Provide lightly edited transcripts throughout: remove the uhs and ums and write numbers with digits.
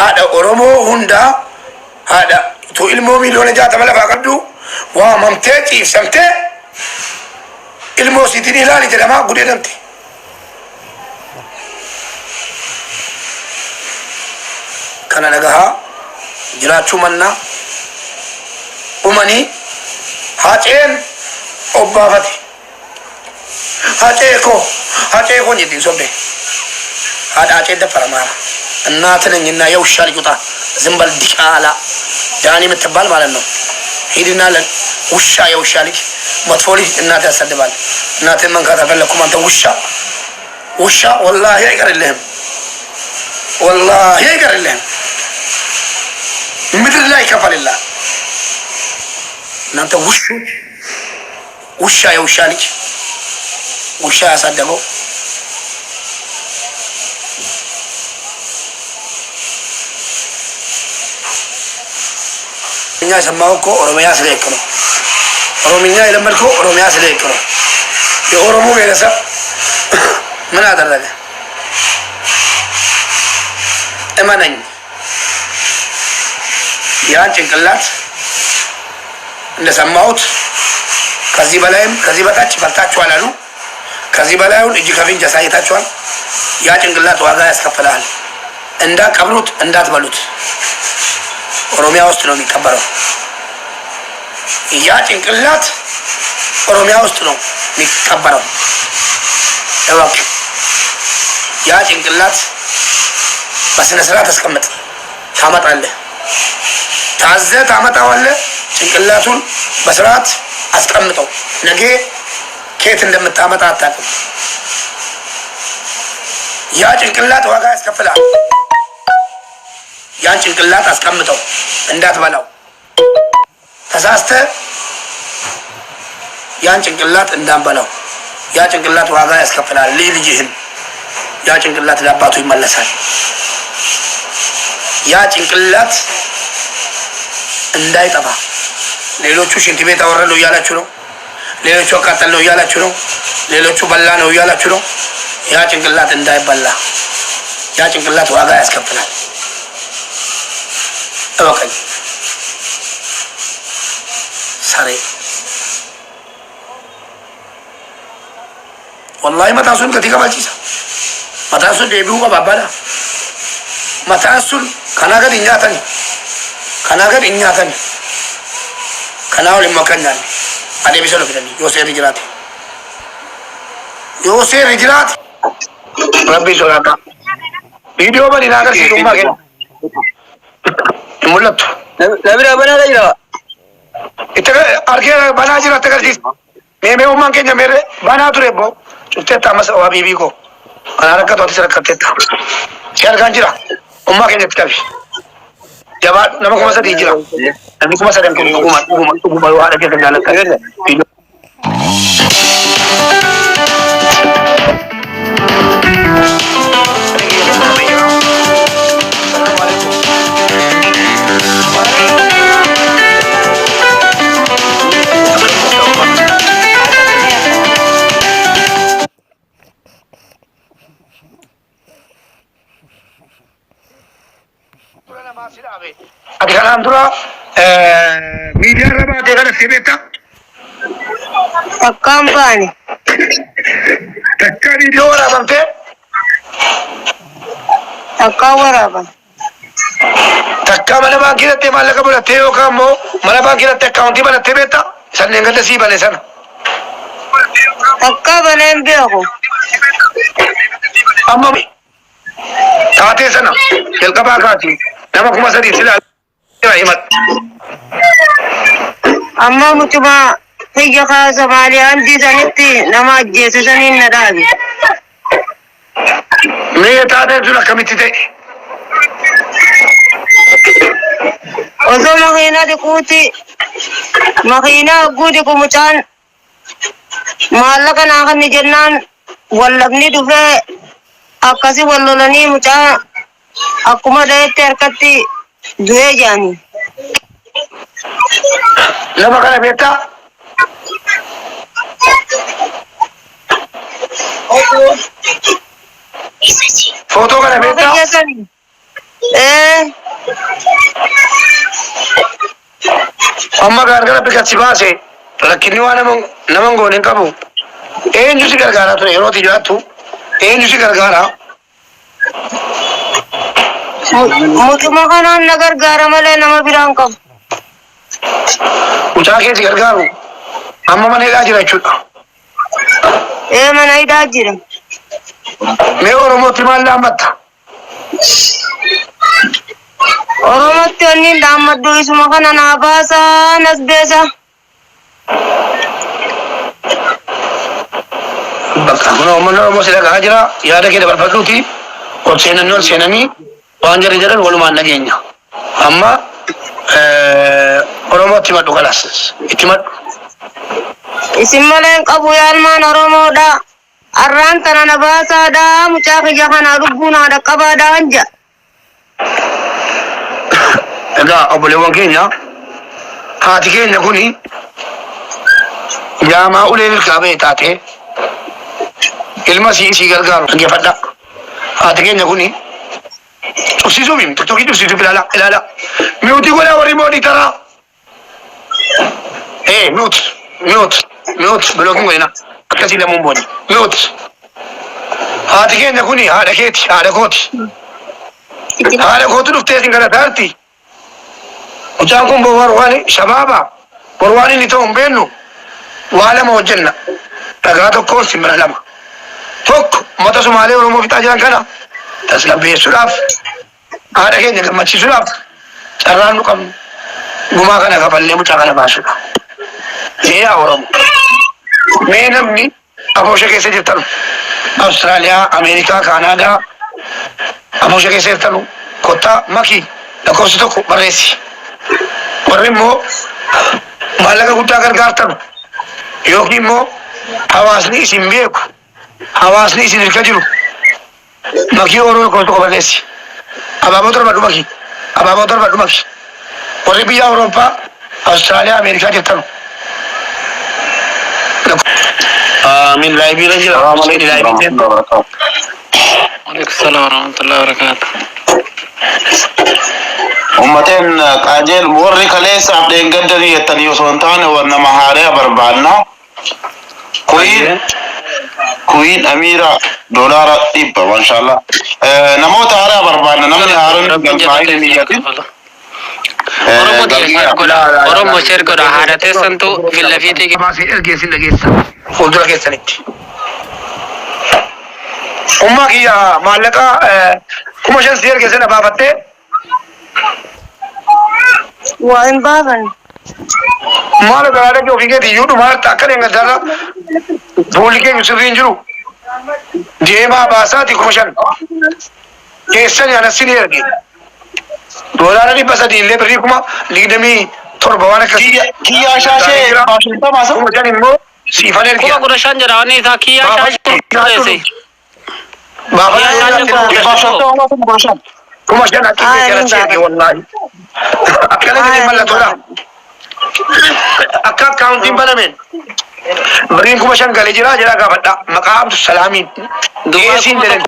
هذا أورمو هندا هذا تو المومي لون جات ملا فقدو وممتتي سمته المو سيتني لا لجلما قدي دمتي كان لغها جراتو منا أمني هاتين أبافتي هاتيكو نيتين سوبي هذا هاتين دفر مارا الناتن إننا يوشال يوتا زنبال ديكالا داني متبال مالنو هيدنا لن وشا يوشالك مطفولي الناتن سدبال الناتن من كاتب لكم أنت وشا والله يقر اللهم والله يقر اللهم مثل الله كفل الله نانت وشا يوشالك وشا صدقوا Oromia samaako Oromia seleekro Oromia ilamarko Oromia seleekro yo Oromo beelasa mana darada emanan ያን ጭንቅላት እንደሰማሁት ከዚህ በላይም ከዚህ በታች በልታችኋል አሉ ከዚህ በላይውን እጅ ከፍንጅ አሳይታችኋል ያ ጭንቅላት ዋጋ ያስከፍላል እንዳቀብሩት እንዳትበሉት ኦሮሚያ ውስጥ ነው የሚቀበረው ያ ጭንቅላት ኦሮሚያ ውስጥ ነው የሚቀበረው እወቅ ያ ጭንቅላት በስነ ስርዓት ተስቀምጥ ታመጣለህ ታዘህ ታመጣዋለህ ጭንቅላቱን በስርዓት አስቀምጠው ነገ ከየት እንደምታመጣ አታውቅም ያ ጭንቅላት ዋጋ ያስከፍላል ያን ጭንቅላት አስቀምጠው እንዳትበላው ተሳስተ ያን ጭንቅላት እንዳንበላው ያ ጭንቅላት ዋጋ ያስከፍላል ልጅህን ያ ጭንቅላት ለአባቱ ይመለሳል ያ ጭንቅላት እንዳይጠፋ ሌሎቹ ሽንት ቤት አወረደው እያላችሁ ነው ሌሎቹ አቃጠል ነው እያላችሁ ነው ሌሎቹ በላ ነው እያላችሁ ነው ያ ጭንቅላት እንዳይበላ ያ ጭንቅላት ዋጋ ያስከፍላል እወቀኝ ساري والله ما تاسون كتير كم أجلس ما تاسون ديبيو كبابلا ما تاسون كنا كده إنجا تاني كنا كده إنجا تاني كنا ولا مكان جاني أدي بيسولو كده يوسف رجلات ربي سولاتا فيديو بني ناقر سيروم باقي مولت نبي ربنا لا इतने आर्के बना जी रहते कर जी मैं उम्मा के जब मेरे बना तो रे बो चुपते तामस वो बीबी को अनारक का तो तीसरा करते था शेर खान जी रहा उम्मा के जब कभी जब नमक मसा दीजिए नमक मसा दें को घुमा वो आगे के जाने का أكلام ترى ميديا ربع تيجا نسيبتا أكام باني تكا فيديو رابع تي أكام رابع تكا مالا باقي رتة مالا كبر تيو كامو مالا باقي رتة كاونتي مالا تيبتا سن نعند نسيب على سن أكام بنام بيهو أمم كاتي سنا يلقى كاتي نما كم سدي سلا إيمت أما متما هي خاصة مالي عندي زنتي نما جيت زنين ندابي مية تادر جولا كميتي تي وزو مخينا دكوتي مخينا قودي كمتان مالك ناخن جنان ولبني دفع أكاسي ولولني متان أكما ده تركتي دوه جاني لما كان بيتا फोटो का बेटा إيه أما غرغرة بكتسباسه لكني وأنا نمن قولين كابو إيه نجوسي غرغرة ترى يروتي جاتو إيه نجوسي غرغرة mutuma kanaan na gargaara malee nama biraan qabu. mucaa keessa gargaaru amma mana hidhaa jira jechuudha. Mana hidhaa jira. Mee Oromootti maal laammatta? Oromootti onni laammaddu isuma kana naa baasaa nas beesa. Bakka kun uummanni Oromoo si dhagaa jira yaada kee dabarfadhuuti ol seenanii waan jarri jedhan walumaan nageenya. Amma Oromootti maddu kalas itti maddu. Isin malee hin qabu yaalmaan Oromoodha. Arraan tana na baasaadha mucaa kiyya kana lubbuun haadha qabaadha hanja. Egaa obboleewwan keenya haati keenya kuni jaamaa ulee milkaa ba'e taate ilma si gargaaru dhaggeeffadha. Haati keenya kuni cufsiisuu fi tokkokkii cufsiisuuf ilaala. Miutii godhaa warri moodii taraa. Miut bilookin godhina akkasii lamuun boodi. Miut haati keenya kuni haadha keeti haadha kooti. Haadha kootu dhuftee isin gargaarti. Mucaan kun borwaani shabaaba borwaani inni ta'u hin beeknu waa lama hojjenna dhagaa tokkoon simbira lama. Tokko uummata Sumaalee Oromoo fixaa jiran kana tasgabbeessuudhaaf haadha keenya gammachiisuudhaaf carraan nu qabnu gumaa kana kafallee mucaa kana baasuudha. Yaa Oromoo mee namni aboosha keessa jirtan Awustiraaliyaa, Ameerikaa, Kaanaadaa aboosha keessa jirtan kottaa makii lakkoofsa tokko barreessi. Warri immoo maallaqa guddaa gargaartan yookiin immoo hawaasni isin beeku hawaasni isin hirka jiru makii Oromoo lakkoofsa tokko barreessi. Abaaboo darbadhu makii abaaboo darbadhu makii warri biyya Awurooppaa Awustiraaliyaa, Ameerikaa jirtan. Min laayibira jira. Waalaikum salam warahmatullahi wabarakatuh. Ummateen qaajeel warri kaleessaaf deeggaddanii jettanii osoo hin taane warra nama haaraa barbaanna. Kuyiin Amiira doolaara 100 maashaallah. Namoota haaraa barbaanna namni haaraan galmaa'ee niyyatin. Oromoo sheer godha haadha teessantu fillafiitii ergeessin dhageessa fuuldura keessanitti. Ummaa kiyya maallaqa 5,000 si ergeessin abaafattee Waa hin baafan. maal garaadha kee ofii keetii iyyuu dhumaatti akka deeggarsaarra fuulli keenya sirrii hin jiru deemaa baasaati 5,000 keessa nyaanassi ni erge. Doolaara 300 illee birrii 27 waan akkasii. Kiyyaa shaashee baashiltamaa isa. 5,000 immoo siifan erge. 15 jedha wanni isaa kiyyaa shaashee. Kuma shan akkasii keessa erge wallaahi. Akkana jedhee mallattoodha. Akka akkaawuntiin banameen birriin 5,000 galee jira jedhaa gaafadha. Maqaa Abdu Salaamiin. Dhiyeessiin jedhan.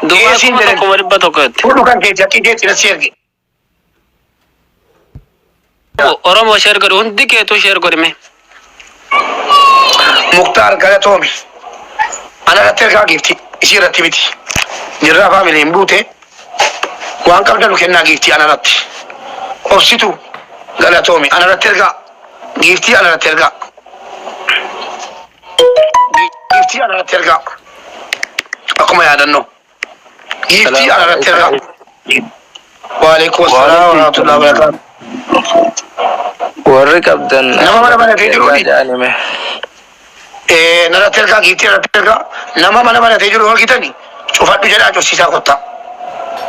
Dhiyeessiin jedhan. Fudhu kan keetti akkii keetti na si erge. Oromoo sheer godhu hundi keetu sheer godhime. Muktaar Galatoomi. Ana irratti ergaa giifti isii irratti miti. Jirraa faamiliin buute waan qabdanu kennaa giiftii ana irratti. Obsitu Galatoomi ana irratti ergaa giiftii ana irratti ergaa. Giiftii ana irratti ergaa. Akkuma yaadannoo. Giiftii ana irratti ergaa. Waalaikum salaam wa rahmatullahi wa barakatuh. Warri qabdan Nama mana banatee jiruuni. jaanime. Narratti ergaa giiftii irratti ergaa nama mana banatee jiru argitani cufadhu jedhaa cufsiisaa kottaa.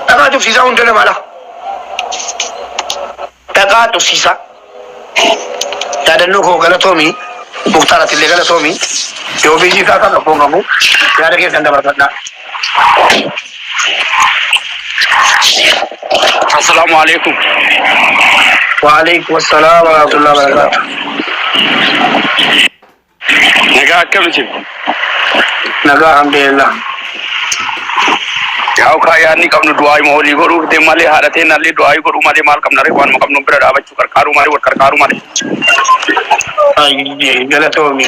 Dhaqaa cufsiisaa hunda namala. Dhaqaa cufsiisaa. Yaadannoo koo Galatoomi Muktaaratti illee Galatoomi yoo biyyi isaa kan dhaqoogamu yaada keessan dabarfadhaa. Assalamu alaikum. Waalaikum salaam wa rahmatullahi wa barakatuh. Nagaa akkamitti? Nagaa alhamdulillah. Yaa'u kaayaanni qabnu du'aayi moolii godhuu de malee haadhatee nallee du'aayi godhuu malee maal qabna ree waanuma qabnu bira dhaabachuu qarqaaruu malee wal qarqaaruu malee. Galatoomi.